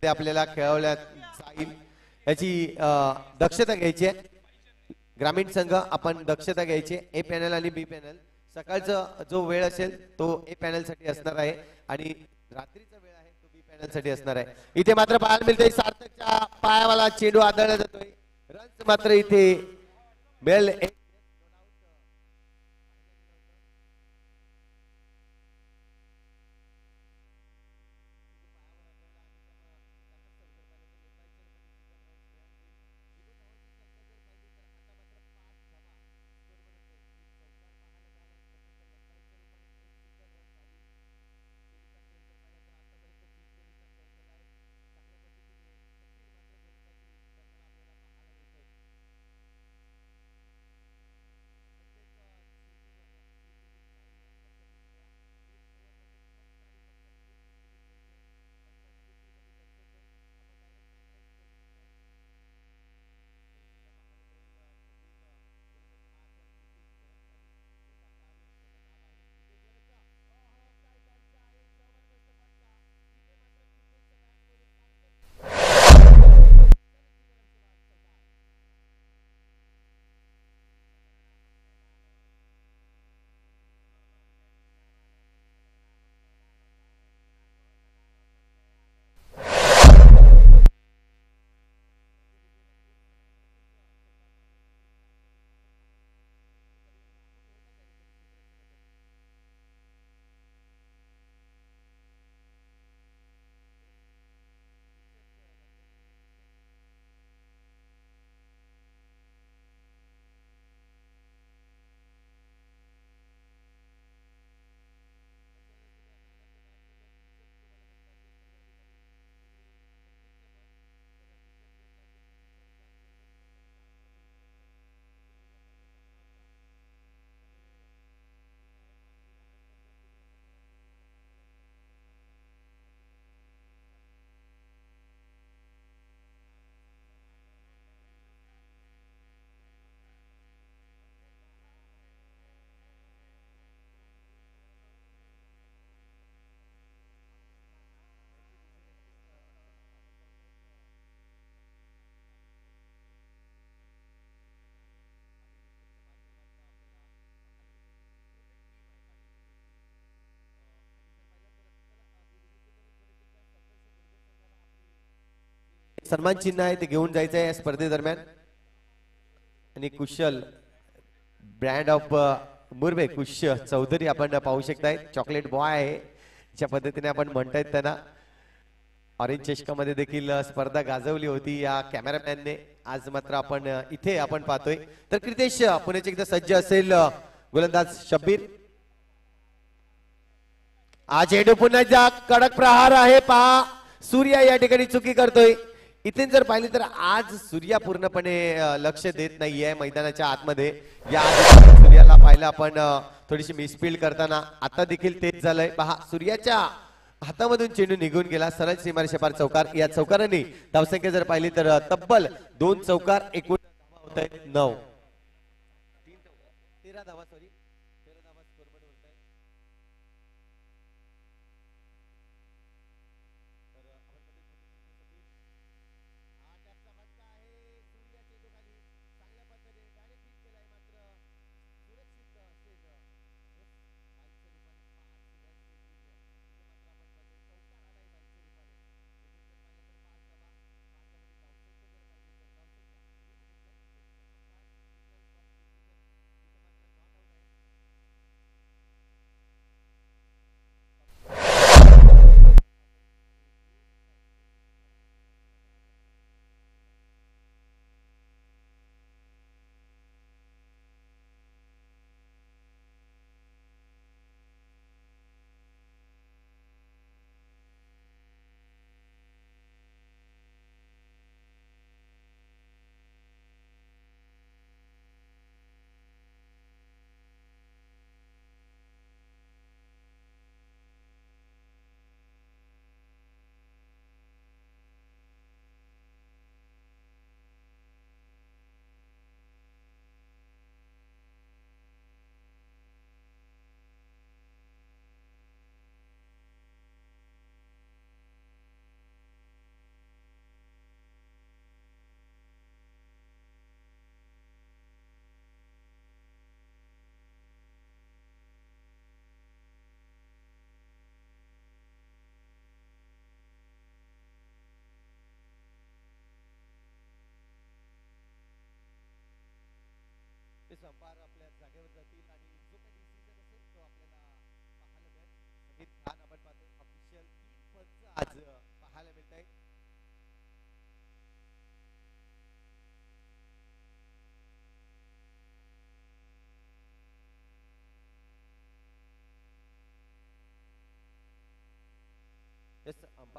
पद्धतीने आपल्याला खेळवल्या जाईल याची दक्षता घ्यायची आहे. ग्रामीण संघ आपण दक्षता घ्यायची. ए पॅनल आणि बी पॅनल सकाळचा जो वेळ असेल तो ए पॅनल साठी असणार आहे आणि रात्रीचा वेळ आहे तो बी पॅनल साठी असणार आहे. इथे मात्र पाहायला मिळते सार्थकच्या पायावाला चेंडू आदळला जातोय. रन्स मात्र इथे मिळेल. सन्मान चिन्ह आहे ते घेऊन जायचं आहे या स्पर्धेदरम्यान आणि कुशल ब्रँड ऑफ मुरबे कुश चौधरी आपण पाहू शकताय. चॉकलेट बॉय आहे ज्या पद्धतीने आपण म्हणतायत त्यांना. ऑरेंज चषकामध्ये देखील स्पर्धा गाजवली होती या कॅमेरामॅनने. आज मात्र आपण इथे आपण पाहतोय तर क्रितेश पुण्याचे एकदा सज्ज असेल गोलंदाज शब्बीर. आज चेंडू पुन्हा कडक प्रहार आहे. पहा सूर्या या ठिकाणी चुकी करतोय. इथे जर पाहिले तर आज सूर्या पूर्णपणे लक्ष देत नाहीये मैदानाच्या आतमध्ये. या सूर्याला पाहिलं आपण थोडीशी मिसफील्ड करताना. आता देखील तेच झालंय. पहा सूर्याच्या हातामधून चेंडू निघून गेला. सरळ सीमारेषेपार चौकार. या चौकारांनी धावसंख्या जर पाहिली तर तब्बल 2 चौकार एकूण होत आहेत 9. 13 धावा सॉरी 13 धावा स्कोरबोर्ड होत आहे.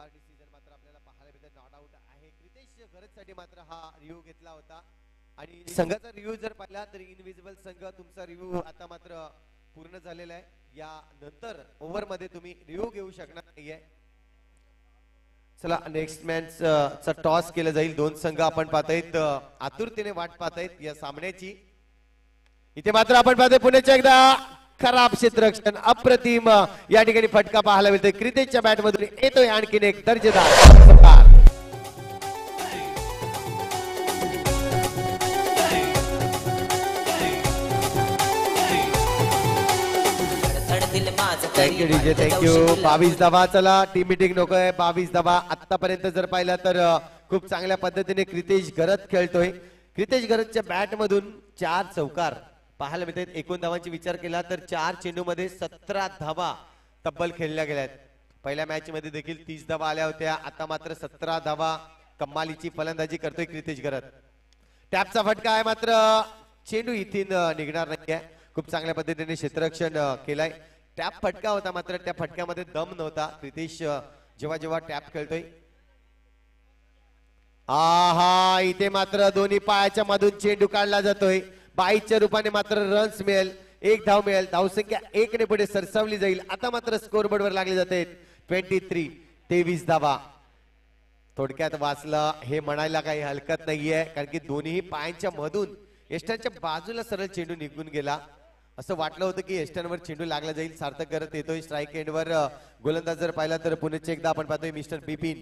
दुबार डिसिजन मात्र आपल्याला पाहायला मिळते, नॉट आउट आहे क्रितेश गरजसाठी मात्र हा रिव्ह्यू घेतला होता आणि संघाचा रिव्ह्यू जर पाहिला तर इनविजिबल संघ तुमचा रिव्ह्यू आता मात्र पूर्ण झालेला आहे. या नंतर ओव्हर मध्ये तुम्ही रिव्ह्यू घेऊ शकणार नाहीये. चला नेक्स्ट मॅच चा टॉस केलं जाईल. दोन संघ आपण पाहतायत आतुरतेने वाट पाहतायत या सामन्याची. इथे मात्र आपण पाहतोय पुण्याच्या एकदा खराब क्षेत्ररक्षण अप्रतिम या ठिकाणी फटका पाहायला मिळतोय. क्रितेशच्या बॅट मधून येतोय आणखीन एक दर्जेदार. Thank you DJ thank you. 22 धावा. चला टीम मीटिंग नकोय. 22 धावा आतापर्यंत जर पाहिला तर खूप चांगल्या पद्धतीने क्रितेश गरज खेळतोय. क्रितेश गरजच्या बॅट मधून 4 चौकार पाहायला मिळतात. एकूण धावांची विचार केला तर 4 चेंडू मध्ये 17 धावा तब्बल खेळल्या गेल्यात. पहिल्या मॅच मध्ये देखील 30 धावा आल्या होत्या. आता मात्र 17 धावा कमालीची फलंदाजी करतोय क्रितेश गरज. टॅपचा फटका आहे मात्र चेंडू इथून निघणार नाहीये. खूप चांगल्या पद्धतीने क्षेत्ररक्षण केलाय. टॅप फटका होता मात्र त्या फटक्यामध्ये दम नव्हता. क्रितेश जेव्हा जेव्हा टॅप खेळतोय. आहा इथे मात्र दोन्ही पायाच्या मधून चेंडू काढला जातोय. 22च्या रूपाने मात्र रन्स मिळेल. 1 धाव मिळेल. धावसंख्या 1 ने पुढे सरसावली जाईल. आता मात्र स्कोरबोर्ड वर लागले जाते 23 धावा. थोडक्यात वाचलं हे म्हणायला काही हरकत नाहीये कारण की दोन्ही पायांच्या मधून यष्टांच्या बाजूला सरळ चेंडू निघून गेला. असं वाटलं होतं की यष्टांवर चेंडू लागला जाईल. सार्थक करत येतोय स्ट्राईक एंडवर. गोलंदाज जर पाहिला तर पुण्याचे एकदा आपण पाहतोय मिस्टर बिपिन.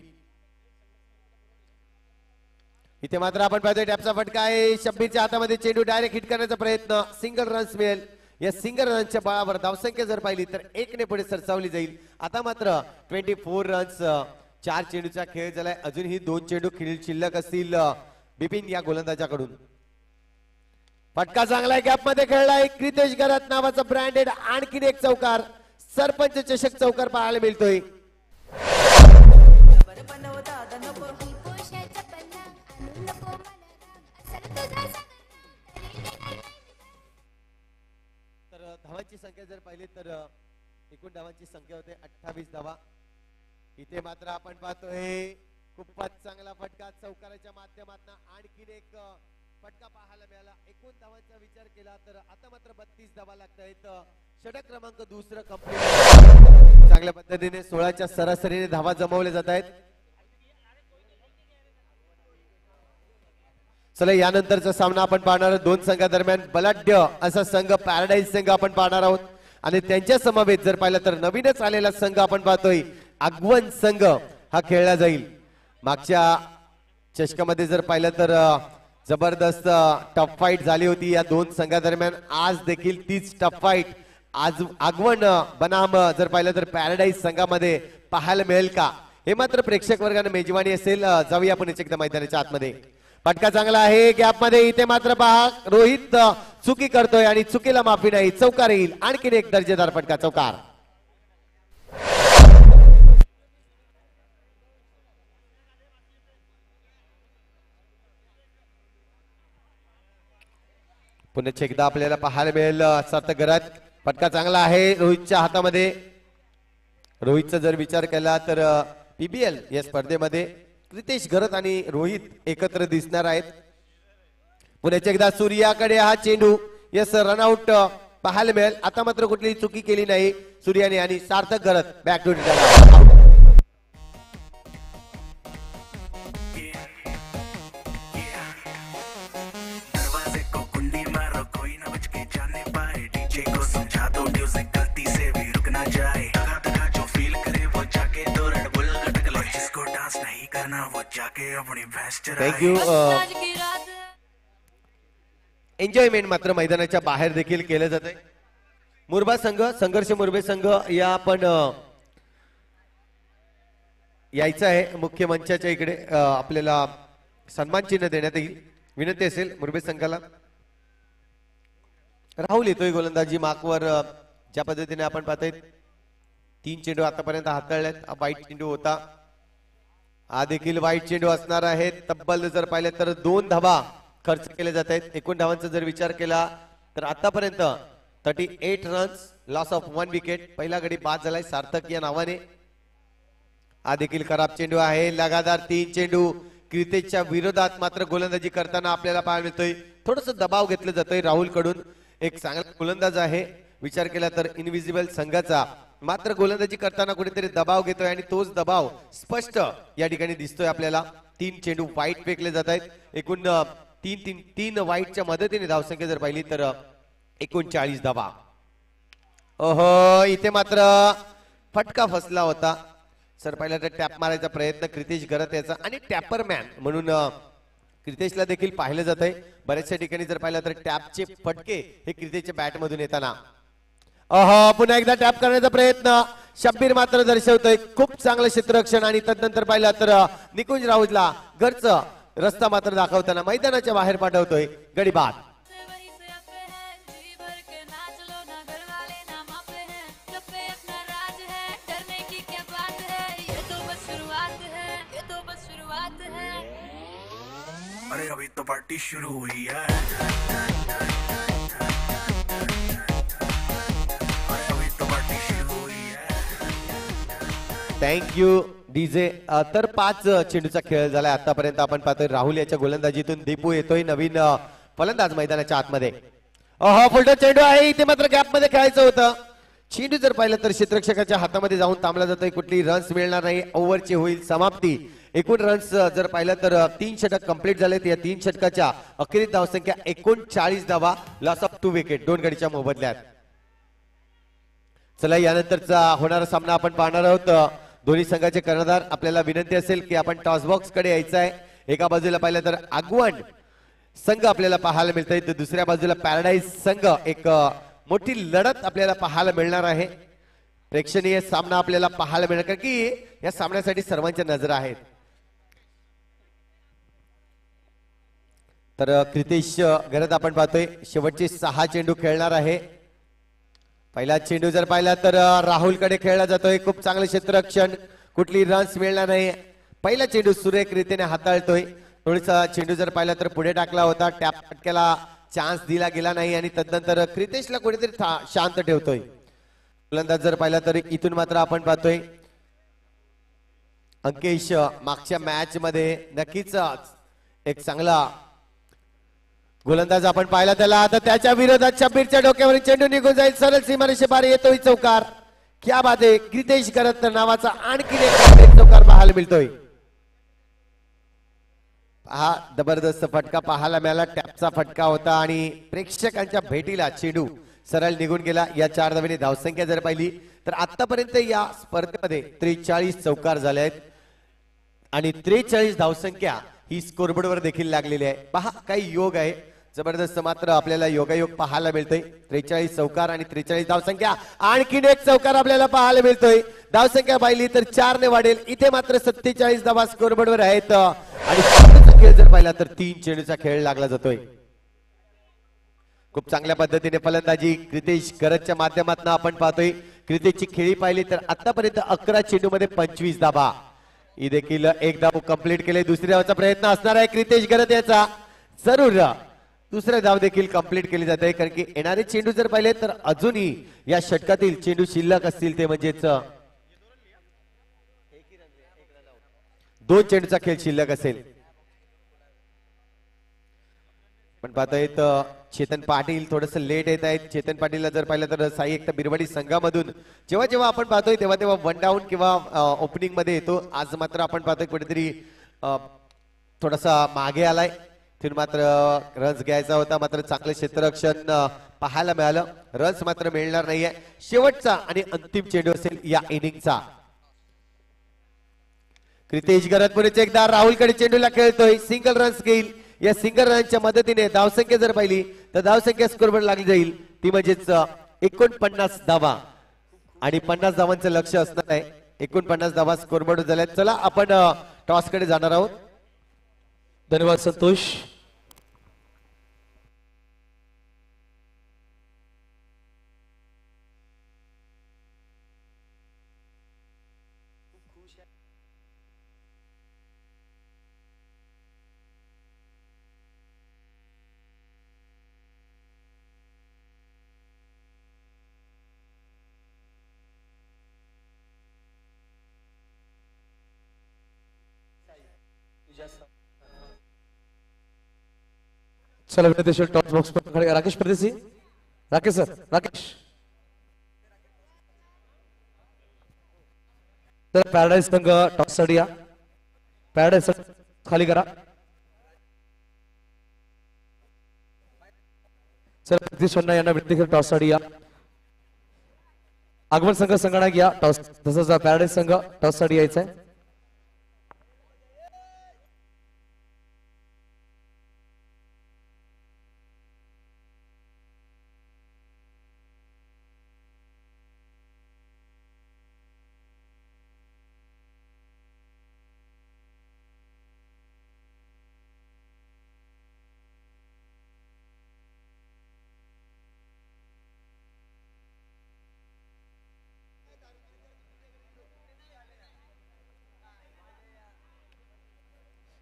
इथे मात्र आपण पाहतोय टॅपचा फटका आहे. शब्बीरच्या हातामध्ये चेंडू डायरेक्ट हिट करण्याचा प्रयत्न. सिंगल रन्स मिळेल. या सिंगल रनच्या बळावर धावसंख्या जर पाहिली तर 1 ने पुढे सरसावली जाईल. आता मात्र 24 रन्स. 4 चेंडूचा खेळ झालाय. अजूनही 2 चेंडू शिल्लक असतील बिपिन या गोलंदाजाकडून. फटका चांगला गॅप मध्ये खेळलाय. क्रितेश गरज नावाचा ब्रँडेड आणखीन एक चौकार. सरपंच चषक चौकार पाहायला मिळतोय. तर धावांची संख्या जर पाहिली तर एकूण धावांची संख्या होते 28 धावा. इथे मात्र आपण पाहतोय खूपच चांगला फटका चौकाराच्या माध्यमातून आणखीन एक फटका पाहायला मिळाला. एकूण धावांचा विचार केला तर आता मात्र 32 धावा लागतायत. षटक क्रमांक दुसरं कंप्लीट. चांगल्या पद्धतीने 16च्या सरासरीने धावा जमवले जात आहेत. चला यानंतरचा सामना आपण पाहणार आहोत. 2 संघादरम्यान बलाढ्य असा संघ पॅराडाईज संघ आपण पाहणार आहोत आणि त्यांच्या समवेत जर पाहिलं तर नवीनच आलेला संघ आपण पाहतोय आगवन संघ हा खेळला जाईल. मागच्या चषकामध्ये जर पाहिलं तर जबरदस्त टफ फाईट झाली होती या 2 संघादरम्यान. आज देखील तीच टफ फाईट आज आगवन बनाम जर पाहिलं तर पॅराडाईज संघामध्ये पाहायला मिळेल का हे मात्र प्रेक्षक वर्गाने मेजवानी असेल. जाऊया आपण एकदा मैदानाच्या आतमध्ये. फटका चांगला आहे गॅप मध्ये. इथे मात्र पहा रोहित चुकी करतोय आणि चुकीला माफी नाही. चौकार येईल. आणखीन एक दर्जेदार फटका चौकार. पुन्हा एकदा आपल्याला पाहायला मिळेल सार्थक गरज. फटका चांगला आहे रोहितच्या हातामध्ये. रोहितचा जर विचार केला तर PBL या स्पर्धेमध्ये क्रितेश गरज आणि रोहित एकत्र दिसणार आहेत. पुण्याच्या एकदा सूर्याकडे हा चेंडू. यस रनआउट पाहायला मिळेल. आता मात्र कुठलीही चुकी केली नाही सूर्याने आणि सार्थक गरज back to return. Thank you. Enjoyment मात्र मैदानाच्या बाहेर देखील केलं जाते. मुरबा संघ संघर्ष मुरबे संघ या पण यायचं आहे मुख्य मंचाच्या इकडे. आपल्याला सन्मान चिन्ह देण्यात येईल. विनंती असेल मुरबे संघाला. राहुल येतोय गोलंदाजी मार्कवर. ज्या पद्धतीने आपण पाहतोय 3 चेंडू आतापर्यंत हाताळल्यात. वाईट चेंडू होता. हा देखील वाईट चेंडू असणार आहे. तब्बल जर पाहिले तर 2 धावा खर्च केले जात आहेत. एकूण धावांचा जर विचार केला तर आतापर्यंत 38 रन्स. Loss of 1 wicket. पहिला गडी बाद झालाय सार्थक या नावाने. हा देखील खराब चेंडू आहे. लगातार 3 चेंडू क्रितेशच्या विरोधात मात्र गोलंदाजी करताना आपल्याला पाहायला मिळतोय. थोडस दबाव घेतलं जातोय राहुल कडून. एक चांगला गोलंदाज आहे विचार केला तर इनविजिबल संघाचा, मात्र गोलंदाजी करताना कुठेतरी दबाव घेतोय आणि तोच दबाव स्पष्ट या ठिकाणी दिसतोय आपल्याला. 3 चेंडू वाईट फेकले जात आहेत. एकूण तीन वाईटच्या मदतीने धावसंख्या जर पाहिली तर 39 धावा. ओहो, इथे मात्र फटका फसला होता. सर पहिला तर टॅप मारायचा प्रयत्न क्रितेश करत याचा आणि टॅपर मॅन म्हणून क्रितेशला देखील पाहिलं जात आहे. बऱ्याचशा ठिकाणी जर पाहिलं तर टॅपचे फटके हे क्रितेशच्या बॅट मधून येताना. पुन्हा एकदा टॅप करण्याचा प्रयत्न शब्बीर मात्र दर्शवतोय. खूप चांगलं क्षेत्ररक्षण आणि तदनंतर पाहिलं तर निकुंज राऊतला घरचं रस्ता मात्र दाखवताना मैदानाच्या बाहेर पाठवतोय. गडी बाद. अरे अभी तो पार्टी शुरू हुई है. Thank you DJ. तर 5 चेंडूचा खेळ झालाय आतापर्यंत. आपण पाहतोय राहुल याच्या गोलंदाजीतून दीपू येतोय नवीन फलंदाज मैदानाच्या आतमध्ये. फुलटो चेंडू आहे. इथे मात्र गॅप मध्ये खेळायचं होतं. चेंडू जर पाहिलं तर क्षेत्ररक्षकाच्या हातामध्ये जाऊन थांबला जातोय. कुठली रन्स मिळणार नाही. ओव्हरची होईल समाप्ती. एकूण रन्स जर पाहिलं तर 3 षटक कंप्लीट झालेत. या 3 षटकाच्या अखेरीत धावसंख्या 39 धावा. लॉस ऑफ 2 विकेट 2 गडीच्या मोबदल्यात. चला यानंतरचा होणारा सामना आपण पाहणार आहोत. दोन्ही संघाचे कर्णधार आपल्याला विनंती असेल की आपण टॉस बॉक्स कडे यायचं आहे. एका बाजूला पाहिलं तर आगवण संघ आपल्याला पाहायला मिळतंय तर दुसऱ्या बाजूला पॅराडाईज संघ. एक मोठी लढत आपल्याला पाहायला मिळणार आहे. प्रेक्षणीय सामना आपल्याला पाहायला मिळणार कारण की या सामन्यासाठी सर्वांच्या नजर आहेत. तर क्रितेश घरात आपण पाहतोय शेवटचे 6 चेंडू खेळणार आहे. पहिला चेंडू जर पाहिला तर राहुल कडे खेळला जातोय. खूप चांगलं क्षेत्ररक्षण. कुठली रन्स मिळणार नाही. पहिला चेंडू सुरेख रीतीने हाताळतोय. थोडासा चेंडू जर पाहिला तर पुढे टाकला होता. टॅप फटक्याला चान्स दिला गेला नाही आणि तदनंतर क्रितेशला कुठेतरी शांत ठेवतोय. गोलंदाज जर पाहिला तर इथून मात्र आपण पाहतोय अंकेश मागच्या मॅच मध्ये नक्कीच एक चांगला गोलंदाज आपण पाहिला त्याला. आता त्याच्या विरोधात शब्बीरच्या डोक्यावरील चेंडू निघून जाईल. सरळ सीमारेषे पार येतोय चौकार. क्या बात आहे. क्रितेश करत नावाचा आणखी एक चौकार पाहायला मिळतोय. हा जबरदस्त फटका पाहायला मिळाला. टॅपचा फटका होता आणि प्रेक्षकांच्या भेटीला चेंडू सरळ निघून गेला. या 4 धावेने धावसंख्या जर पाहिली तर आतापर्यंत या स्पर्धेमध्ये 43 चौकार झाले आहेत आणि 43 धावसंख्या ही स्कोरबोर्डवर देखील लागलेली आहे. पहा काही योग आहे जबरदस्त. मात्र आपल्याला योगायोग पाहायला मिळतोय. 43 चौकार आणि 43 धावसंख्या. आणखीन एक चौकार आपल्याला पाहायला मिळतोय. धावसंख्या पाहिली तर 4 ने वाढेल. इथे मात्र 47 धावा स्कोरबोर्डवर आहेत आणि खेळ जर पाहिला तर 3 चेंडूचा खेळ लागला जातोय. खूप चांगल्या पद्धतीने फलंदाजी क्रितेश गरजच्या माध्यमातून आपण पाहतोय. क्रितेशची खेळी पाहिली तर आतापर्यंत 11 चेंडू मध्ये 25 धावा. ही देखील एक धाव कंप्लीट केले. दुसऱ्या धावाचा प्रयत्न असणार आहे क्रितेश गरज याचा. जरूर दुसऱ्या धाव देखील कंप्लीट केली जाते कारण की येणारे चेंडू जर पाहिले तर अजूनही या षटकातील चेंडू शिल्लक असतील ते म्हणजेच 2 चेंडूचा खेळ शिल्लक असेल. पण पाहतोय चेतन पाटील थोडस लेट येत आहेत. चेतन पाटीलला जर पाहिलं तर साई एकटा बिरवाडी संघामधून जेव्हा जेव्हा आपण पाहतोय तेव्हा 1 डाऊन किंवा ओपनिंग मध्ये येतो. आज मात्र आपण पाहतोय कुठेतरी थोडासा मागे आलाय. तिथून मात्र रन्स घ्यायचा होता. मात्र चांगलं क्षेत्ररक्षण पाहायला मिळालं. रन्स मात्र मिळणार नाहीये. शेवटचा आणि अंतिम चेंडू असेल या इनिंगचा. क्रितेश गरज पुढे एकदा राहुलकडे चेंडूला खेळतोय. सिंगल रन्स घेईल. या सिंगल रनच्या मदतीने धावसंख्या जर पाहिली तर धावसंख्या स्कोरवर लागली जाईल ती म्हणजेच 49 धावा आणि 50 धावांचं लक्ष असणार आहे. 49 धावा स्कोरबोर्ड झाल्यात. चला आपण टॉस कडे जाणार आहोत. धन्यवाद संतोष. चला विनंती टॉस बॉक्स पर खड़े राकेश परदेसी. राकेश सर, राकेश. तर पॅराडाईज संघ टॉस साठी या. पॅराडाईज संघ खाली करा. चला जगदीश शन्ना यांना विनंती टॉस साठी या. आगमन संघ संगणक या टॉस, तसंच पॅराडाईज संघ टॉस साठी यायचा आहे.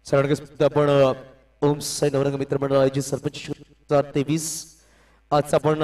सगळ्यांना आपण ओम साई नवरंग मित्र मंडळ आयोजित सरपंच 2023 आज आपण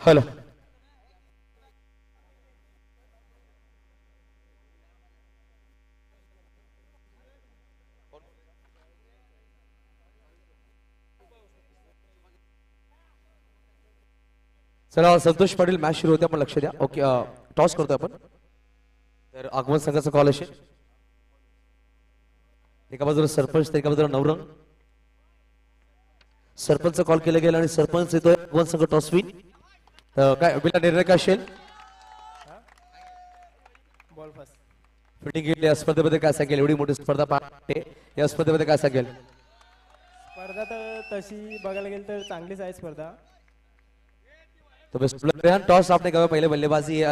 हॅलो चला संतोष पाटील मॅच सुरू होते, आपण लक्ष द्या. ओके टॉस करतोय आपण. तर आगमन संघाचा कॉल असेल. एका बाजूला सरपंच तर एका बाजूला नवरंग. सरपंच कॉल केला गेला आणि सरपंच येतोय. आगमन संघ टॉस विन. काय बिला निर्णय काय असेल. फिटिंग घेतली या स्पर्धेमध्ये काय सांगेल. एवढी मोठी स्पर्धा पाहते या स्पर्धेमध्ये काय सांगेल. स्पर्धा तर तशी बघायला गेलं तर चांगलीच आहे स्पर्धा. तो बेस्ट प्लेयर. टॉस आपने कहा पहले बल्लेबाजी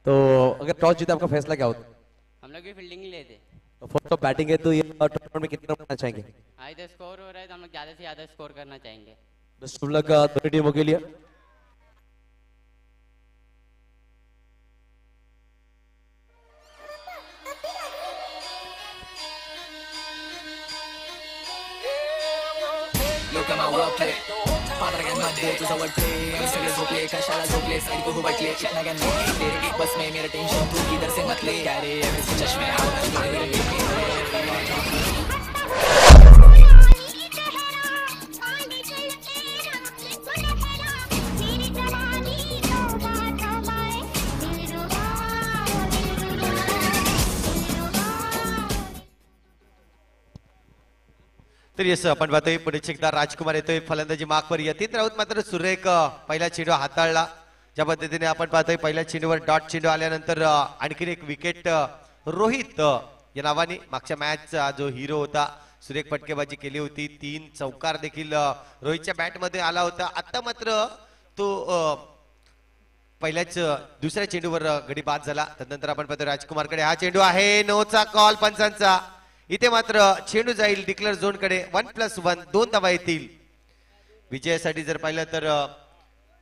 तो अगर टॉस जीते आपका फैसला क्या होता. हम लोग भी फील्डिंग ही लेते. तो फर्स्ट तो बैटिंग है, तो ये टूर्नामेंट में कितना रन चाहेंगे. इधर स्कोर हो रहा है तो हम लोग ज्यादा से ज्यादा स्कोर करना चाहेंगे. बेस्ट ऑफ लक दोनों टीमों के लिए. पात्रांमध्ये तुझा वाटले सगळे झोपले कशाला झोपले साईड को वाटले चिकनाग्यांनी बस में मेरा टेंशन तू किधर से मत ले यारे चश्मे तर यस आपण पाहतोय पुढे एकदा राजकुमार येतोय फलंदाजी मार्कवर. यतीन राऊत मात्र सुरेख पहिला चेंडू हाताळला. ज्या पद्धतीने आपण पाहतोय पहिल्या चेंडूवर डॉट चेंडू आल्यानंतर आणखीन एक विकेट रोहित या नावाने मागच्या मॅचचा जो हिरो होता सुरेख फटकेबाजी केली होती. 3 चौकार देखील रोहितच्या बॅट मध्ये आला होता. आता मात्र तो पहिल्याच दुसऱ्या चेंडूवर गडी बाद झाला. त्यानंतर आपण पाहतोय राजकुमारकडे हा चेंडू आहे. नोचा कॉल पंचांचा. इथे मात्र चेंडू जाईल डिक्लेअर झोन कडे. 1+1 2 धावा येतील विजयासाठी. जर पाहिलं तर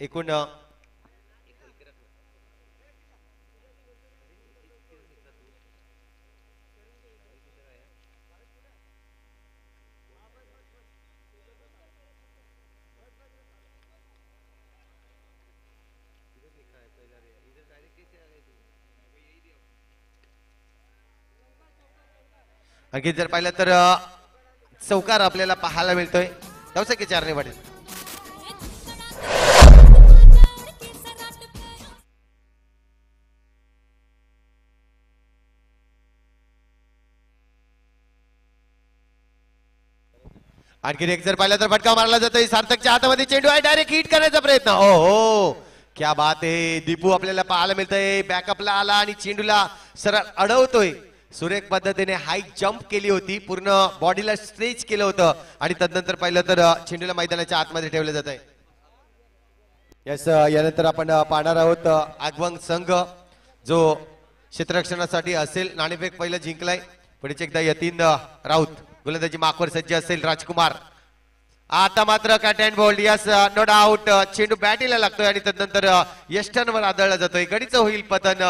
एकूण आणखी जर पाहिलं तर चौकार आपल्याला पाहायला मिळतोय. धावसंख्या 4 ने वाढेल. आणखी एक जर पाहिलं तर फटका मारला जातोय. सार्थकच्या हातामध्ये चेंडू आहे. डायरेक्ट हिट करण्याचा प्रयत्न. ओ हो, क्या बात आहे. दीपू आपल्याला पाहायला मिळतंय. बॅकअपला आला आणि चेंडूला सरळ अडवतोय. सुरेख पद्धतीने हाय जंप केली होती. पूर्ण बॉडीला स्ट्रेच केलं होतं आणि तदनंतर पाहिलं तर चेंडूला मैदानाच्या आतमध्ये ठेवलं जात आहे. यस, यानंतर आपण पाहणार आहोत आगवंग संघ जो क्षेत्ररक्षणासाठी असेल. नाणेफेक पहिलं जिंकलाय. पुढे एकदा यतीन राऊत गोलंदाजी माकवर सज्ज असेल. राजकुमार आता मात्र caught and bowled. Yes, no doubt. चेंडू बॅटीला लागतोय आणि तदनंतर यष्टनवर आदळला जातोय. गडीचं होईल पतन.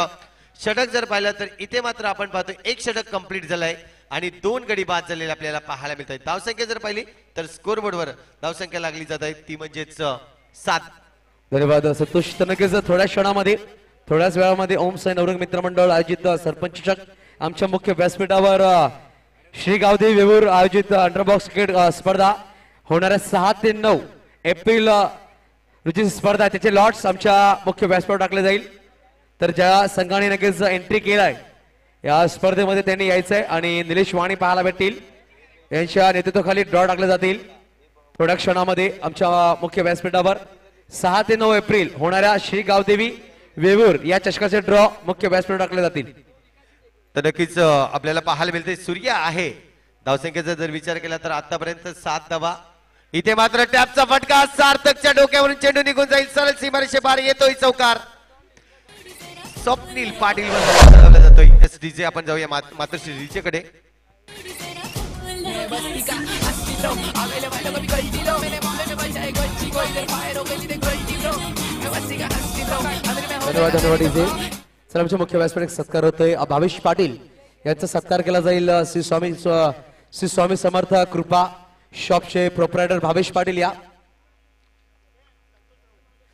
षटक जर पाहिलं तर इथे मात्र आपण पाहतोय एक षटक कंप्लीट झालंय आणि 2 गडी बाद झालेले आपल्याला पाहायला मिळत आहेत. धावसंख्या जर पाहिली तर स्कोरबोर्डवर धावसंख्या लागली जात आहे ती म्हणजेच 7. धन्यवाद संतोष. तर नक्कीच थोड्याच क्षणामध्ये थोड्याच वेळामध्ये ओम साई नवरंग मित्रमंडळ आयोजित सरपंच चषक आमच्या मुख्य व्यासपीठावर श्री गावदेवी वेवूर आयोजित अंडरबॉक्स क्रिकेट स्पर्धा होणाऱ्या 6 ते 9 एप्रिल रोजी स्पर्धा त्याचे लॉट्स आमच्या मुख्य व्यासपीठावर टाकले जाईल. तर ज्या संघाने नक्कीच एंट्री केलाय या स्पर्धेमध्ये त्यांनी यायचंय आणि निलेश वाणी पाहायला भेटतील. यांच्या नेतृत्वाखाली ड्रॉ टाकले जातील थोड्या क्षणामध्ये आमच्या मुख्य व्यासपीठावर. 6 ते 9 एप्रिल होणाऱ्या श्री गावदेवी वेवूर या चषकाचे ड्रॉ मुख्य व्यासपीठावर टाकले जातील. तर नक्कीच आपल्याला पाहायला मिळते सूर्य आहे. धावसंख्येचा जर विचार केला तर आतापर्यंत 7 धावा. इथे मात्र टॅपचा फटका. सार्थकच्या डोक्यावरून चेंडू निघून जाईल. सरळ सीमारेषे पार येतोय चौकार. स्वप्नील पाटील वर जातोय. एस डीजे आपण जाऊया मातोश्री डीजे कडे. धन्यवाद धन्यवाद डीजे. चला आमच्या मुख्य व्यासपीठ सत्कार होतोय. भावेश पाटील यांचा सत्कार केला जाईल. श्री स्वामी समर्थ कृपा शॉपचे प्रोप्रायटर भावेश पाटील या.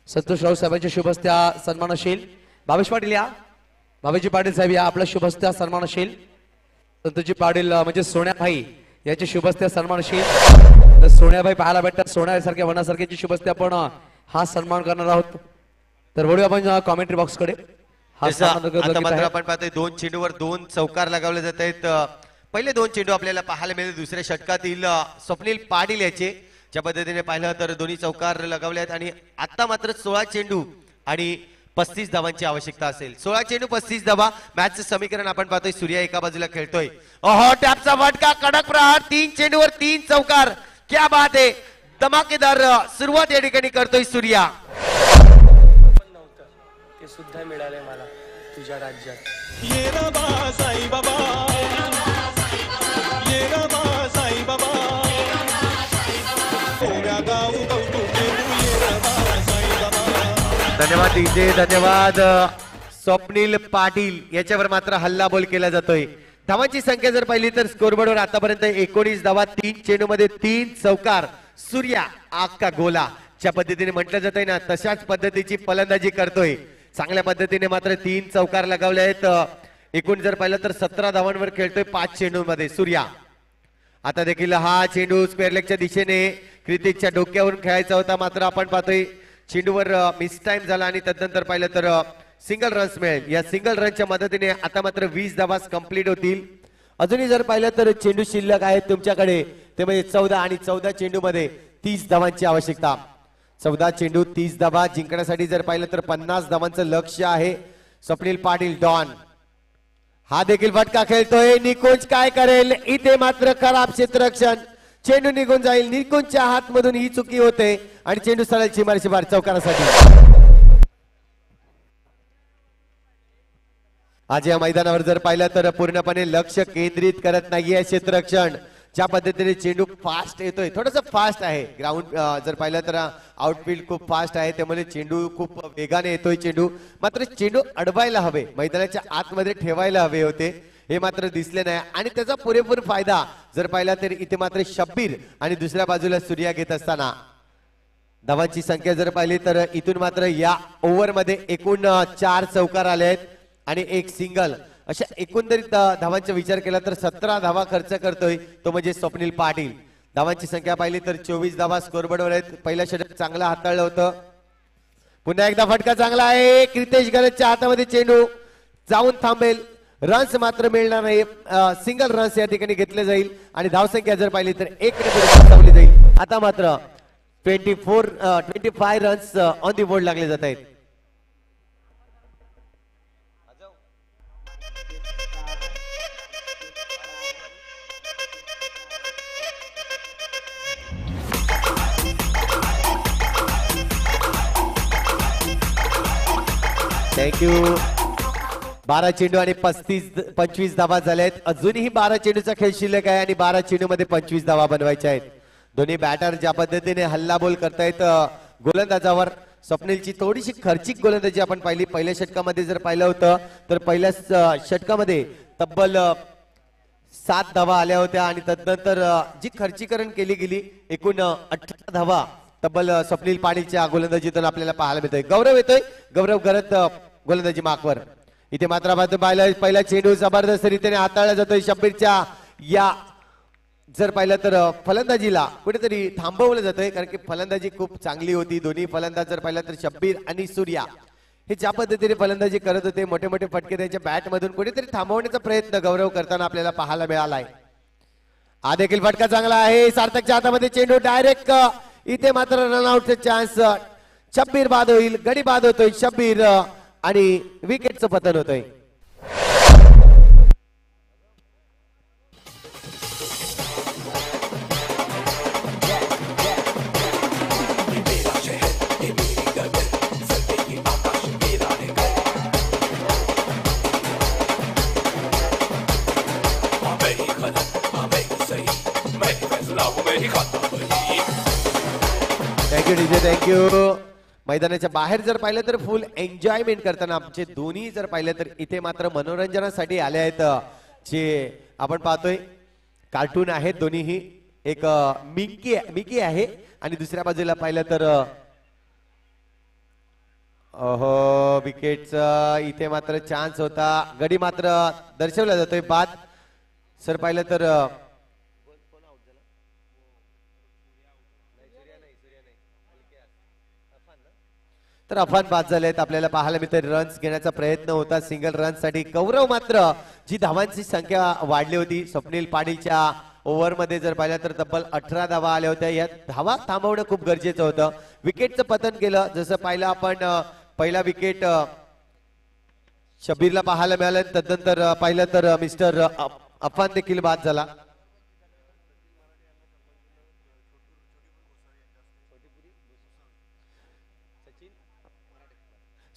संतोष राव साहेबांच्या शुभ हस्ते सन्मानशील भावेश पाटील या. भावेजी पाटील साहेब या आपला शुभ हस्ते सन्मानशील. संतोषजी पाटील म्हणजे सोन्याभाई याचे शुभ हस्ते सन्मानशील. सोन्याभाई पाहायला भेटतात. सोन्यासारख्या वनासारख्याची शुभ हस्ते आपण हा सन्मान करणार आहोत. तर वळूया आपण कॉमेंट्री बॉक्स कडे. आता मात्र आपण पाहतोय 2 चेंडूवर 2 चौकार लगावले जात आहेत. पहिले 2 चेंडू आपल्याला पाहायला मिळेल दुसऱ्या षटकातील स्वप्नील पाटील याचे. ज्या पद्धतीने पाहिलं तर दोन्ही चौकार लगावले आहेत आणि आता मात्र 16 चेंडू आणि 35 धावांची आवश्यकता असेल. 16 चेंडू 35 धावा. मॅचचं समीकरण आपण पाहतोय. सूर्या एका बाजूला खेळतोय. ओहो, टॅपचा फटका. कडक प्रहार. 3 चेंडूवर 3 चौकार. क्या बात आहे. धमाकेदार सुरुवात या ठिकाणी करतोय सूर्या. ते सुद्धा मिळाले मला तुझ्या राज्यात. धन्यवाद डीजे. धन्यवाद स्वप्नील पाटील याच्यावर मात्र हल्ला बोल केला जातोय. धावांची संख्या जर पाहिली तर स्कोरबोर्डवर आतापर्यंत 19 धावा. 3 चेंडू मध्ये 3 चौकार. सूर्या आका गोला ज्या पद्धतीने म्हटलं जातंय ना तशाच पद्धतीची फलंदाजी करतोय. चांगल्या पद्धतीने मात्र 3 चौकार लगावले आहेत. एकूण जर पाहिलं तर 17 धावांवर खेळतोय 5 चेंडूंमध्ये सूर्या. आता देखील हा चेंडू स्क्वेअर लेगच्या दिशेने क्रितिकच्या डोक्यावरून खेळायचा होता. मात्र आपण पाहतोय चेंडूवर मिस टाइम झाला आणि तदनंतर पाहिलं तर सिंगल रन्स मिळेल. या सिंगल रनच्या मदतीने आता मात्र 20 धावा कंप्लीट होतील. अजूनही जर पाहिलं तर चेंडू शिल्लक आहेत तुमच्याकडे ते म्हणजे 14 आणि 14 चेंडू मध्ये 30 धावांची आवश्यकता. 14 चेंडू 30 धावा जिंकण्यासाठी जर पाहिलं तर 50 धावांचं लक्ष्य आहे. स्वप्नील पाटील डॉन हा देखील फटका खेळतोय. निकुंज काय करेल. इथे मात्र खराब क्षेत्ररक्षण. चेंडू निघून जाईल. निकुंजच्या हातमधून ही चुकी होते आणि चेंडू सरळ सीमारेषे बाहेर चौकारासाठी. आज या मैदानावर जर पाहिलं तर पूर्णपणे लक्ष केंद्रित करत नाहीये क्षेत्ररक्षण. ज्या पद्धतीने चेंडू फास्ट येतोय. थोडस फास्ट आहे ग्राउंड जर पाहिलं तर आउटफील्ड खूप फास्ट आहे त्यामुळे चेंडू खूप वेगाने येतोय. चेंडू मात्र चेंडू अडवायला हवे मैदानाच्या आतमध्ये ठेवायला हवे होते हे मात्र दिसले नाही आणि त्याचा पुरेपूर फायदा जर पाहिला तर इथे मात्र शब्बीर आणि दुसऱ्या बाजूला सूर्या घेत असताना. धावांची संख्या जर पाहिली तर इथून मात्र या ओव्हर मध्ये एकूण 4 चौकार आले आहेत आणि 1 सिंगल अशा एकंदरीत धावांचा विचार केला तर 17 धावा खर्च करतोय तो म्हणजे स्वप्नील पाटील. धावांची संख्या पाहिली तर 24 धावा स्कोरबोर्डवर आहेत. पहिलं षटक चांगलं हाताळलं होतं. पुन्हा एकदा फटका चांगला आहे. क्रितेश गरजच्या हातामध्ये चेंडू जाऊन थांबेल. रन्स मात्र मिळणार नाही. सिंगल रन्स या ठिकाणी घेतले जाईल आणि धावसंख्या जर पाहिली तर 1 ने जाईल. आता मात्र 25 रन्स ऑन दी बोर्ड लागले जात आहेत. थँक्यू. 12 चेंडू आणि 25 धावा झाल्या आहेत. अजूनही 12 चेंडूचा खेळ शिल्लक आहे आणि 12 चेंडू मध्ये 25 धावा बनवायच्या आहेत. दोन्ही बॅटर ज्या पद्धतीने हल्लाबोल करतायत गोलंदाजावर. स्वप्नीलची थोडीशी खर्चिक गोलंदाजी आपण पाहिली. पहिल्या षटकामध्ये जर पाहिलं होतं तर पहिल्या षटकामध्ये तब्बल 7 धावा आल्या होत्या आणि तदनंतर जी खर्चीकरण केली गेली एकूण 18 धावा तब्बल स्वप्नील पाटीलच्या गोलंदाजीतून आपल्याला पाहायला मिळतोय. गौरव येतोय. गौरव करत गोलंदाजी मार्कवर. इथे मात्र पहिला चेंडू जबरदस्त रीतीने हाताळला जातोय. शब्बीरच्या या जर पाहिलं तर फलंदाजीला कुठेतरी थांबवलं जातंय कारण की फलंदाजी खूप चांगली होती. दोन्ही फलंदाज जर पाहिलं तर शब्बीर आणि सूर्या हे ज्या पद्धतीने फलंदाजी करत होते मोठे मोठे फटके त्यांच्या बॅट मधून कुठेतरी थांबवण्याचा प्रयत्न गौरव करताना आपल्याला पाहायला मिळालाय. हा देखील फटका चांगला आहे. सार्थकच्या हातामध्ये चेंडू डायरेक्ट. इथे मात्र रनआउटचा चान्स. शब्बीर बाद होईल. गडी बाद होतोय शब्बीर आणि विकेटचं पतन होतोय. Thank you DJ. थँक्यू. मैदानाच्या बाहेर जर पाहिलं तर फुल एन्जॉयमेंट करताना आमचे दोन्ही जर पाहिलं तर इथे मात्र मनोरंजनासाठी आले आहेत. जे आपण पाहतोय कार्टून आहेत दोन्हीही. एक मिकी आहे आणि दुसऱ्या बाजूला पाहिलं तर विकेटचा इथे मात्र चान्स होता. गडी मात्र दर्शवला जातोय बाद. सर पाहिलं तर अफान बाद झाले आहेत. आपल्याला पाहायला मिळते रन्स घेण्याचा प्रयत्न होता सिंगल रन साठी. गौरव मात्र जी धावांची संख्या वाढली होती स्वप्नील पाटीलच्या ओव्हर मध्ये जर पाहिलं तर तब्बल 18 धावा आल्या होत्या. या धावा थांबवणं खूप गरजेचं होतं. विकेटचं पतन केलं. जसं पाहिलं आपण पहिला विकेट शब्बीरला पाहायला मिळालं. तदनंतर पाहिलं तर मिस्टर अफान देखील बाद झाला.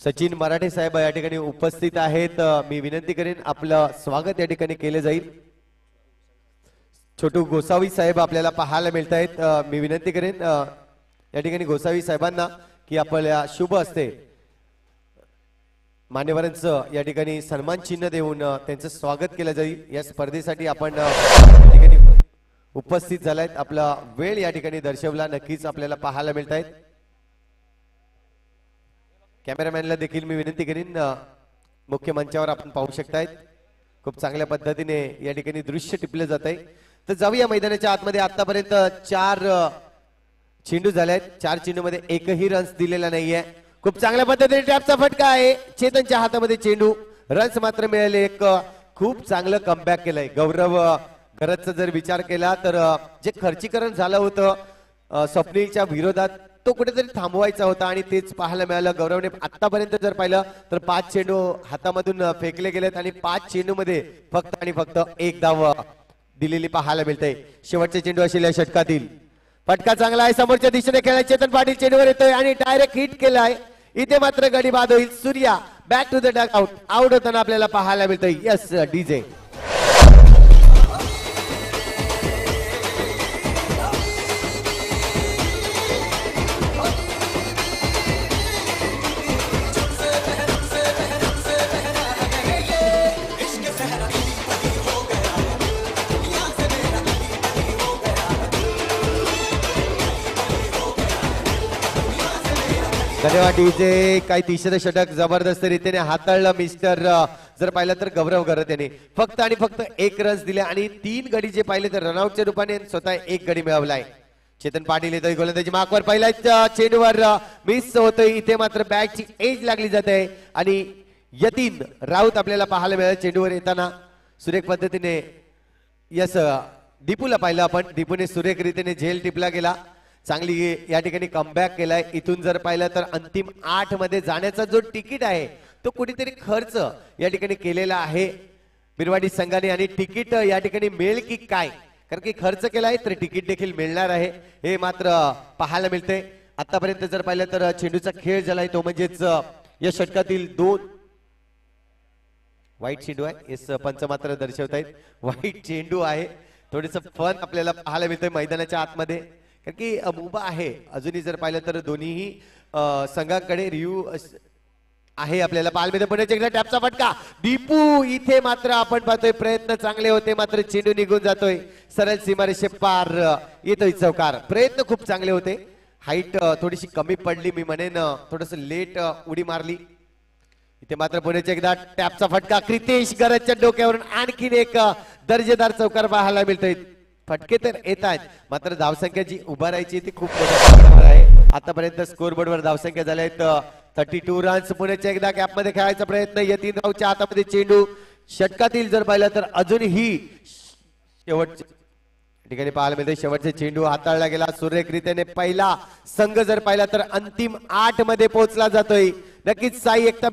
सचिन मराठे साहेब या ठिकाणी उपस्थित आहेत. मी विनंती करेन आपलं स्वागत या ठिकाणी केले जाईल. छोटू गोसावी साहेब आपल्याला पाहायला मिळत आहेत. मी विनंती करेन या ठिकाणी गोसावी साहेबांना की आपल्या शुभ असते मान्यवरांचं या ठिकाणी सन्मान चिन्ह देऊन त्यांचं स्वागत केलं जाईल. या स्पर्धेसाठी आपण या ठिकाणी उपस्थित झालायत. आपला वेळ या ठिकाणी दर्शवला नक्कीच आपल्याला पाहायला मिळत आहेत. कॅमेरामॅनला देखील मी विनंती करीन मुख्य मंचावर आपण पाहू शकतायत. खूप चांगल्या पद्धतीने या ठिकाणी दृश्य टिपले जात आहे. तर जाऊया मैदानाच्या आतमध्ये. आतापर्यंत 4 चेंडू झाले आहेत. 4 चेंडू मध्ये एकही रन्स दिलेला नाहीये. खूप चांगल्या पद्धतीने टॅपचा फटका आहे. चेतनच्या हातामध्ये चेंडू. रन्स मात्र मिळाले. एक खूप चांगलं कमबॅक केलंय गौरव करतचा जर विचार केला तर जे खर्चीकरण झालं होतं स्वप्नीलच्या विरोधात तो कुठेतरी थांबवायचा होता आणि तेच पाहायला मिळालं. गौरवने आतापर्यंत जर पाहिलं तर 5 चेंडू हातामधून फेकले गेलेत आणि 5 चेंडू मध्ये फक्त आणि फक्त 1 धाव दिलेली पाहायला मिळते. शेवटचे चेंडू असेल या षटकातील. फटका चांगला आहे. समोरच्या दिशेने खेळाय चेतन पाटील चेंडूवर येतोय आणि डायरेक्ट हिट केलाय. इथे मात्र गडी बाद होईल. Surya back to the duck out. Out होताना आपल्याला पाहायला मिळतोय. Yes DJ. धन्यवाद काही तिसरं षटक जबरदस्त रीतीने हाताळलं मिस्टर जर पाहिलं तर गौरव करत यांनी फक्त आणि फक्त 1 रन्स दिले आणि 3 गडी जे पाहिले तर रनआउटच्या रूपाने स्वतः 1 गडी मिळवलाय. चेतन पाटील येतोय गोलंदाजी मार्कवर पहिल्याच चेंडूवर मिस होतोय. इथे मात्र बॅटची एज लागली जाते आणि यतीन राऊत आपल्याला पाहायला मिळालं चेंडूवर येताना सुरेख पद्धतीने. यस दीपूला पाहिलं आपण दीपूने सुरेख रीतीने झेल टिपला गेला. चांगली या ठिकाणी कमबॅक केलाय. इथून जर पाहिलं तर अंतिम 8 मध्ये जाण्याचा जो तिकीट आहे तो कुठेतरी खर्च या ठिकाणी केलेला आहे बिरवाडी संघाने आणि तिकीट या ठिकाणी मिळेल की काय कारण की खर्च केलाय तर तिकीट देखील मिळणार आहे हे मात्र पाहायला मिळते. आतापर्यंत जर पाहिलं तर चेंडूचा खेळ झालाय तो म्हणजेच या षटकातील 2 वाईट चेंडू आहे. येस पंच मात्र दर्शवतायत वाईट चेंडू आहे. थोडस फन आपल्याला पाहायला मिळतोय मैदानाच्या आतमध्ये कारण की मुभा आहे. अजूनही जर पाहिलं तर दोन्ही संघाकडे रिव्ह्यू आहे. आपल्याला पाहायला पुण्याच्या एकदा टॅपचा फटका दीपू इथे मात्र आपण पाहतोय प्रयत्न चांगले होते मात्र चेंडू निघून जातोय सरळ सीमारेषे पार येतोय चौकार. प्रयत्न खूप चांगले होते. हाईट थोडीशी कमी पडली मी म्हणेन थोडस लेट उडी मारली. इथे मात्र पुण्याच्या एकदा टॅपचा फटका क्रितेश गरजच्या डोक्यावरून आणखीन एक दर्जेदार चौकार पाहायला मिळतोय. फटके तर येत आहेत मात्र धावसंख्या जी उभारायची ती खूप मोठ्या आहे. आतापर्यंत स्कोरबोर्डवर धावसंख्या झाल्या आहेत 32 रन्स. पुण्याच्या एकदा कॅपमध्ये खेळायचा प्रयत्न यतीन राऊच्या हातामध्ये चेंडू षटकातील जर पाहिलं तर अजूनही शेवटच्या ठिकाणी पाहायला मिळते शेवटचे चेंडू हाताळला गेला सुरेख रीतीने. पहिला संघ जर पाहिला तर अंतिम 8 मध्ये पोहोचला जातोय. नक्कीच साई एकता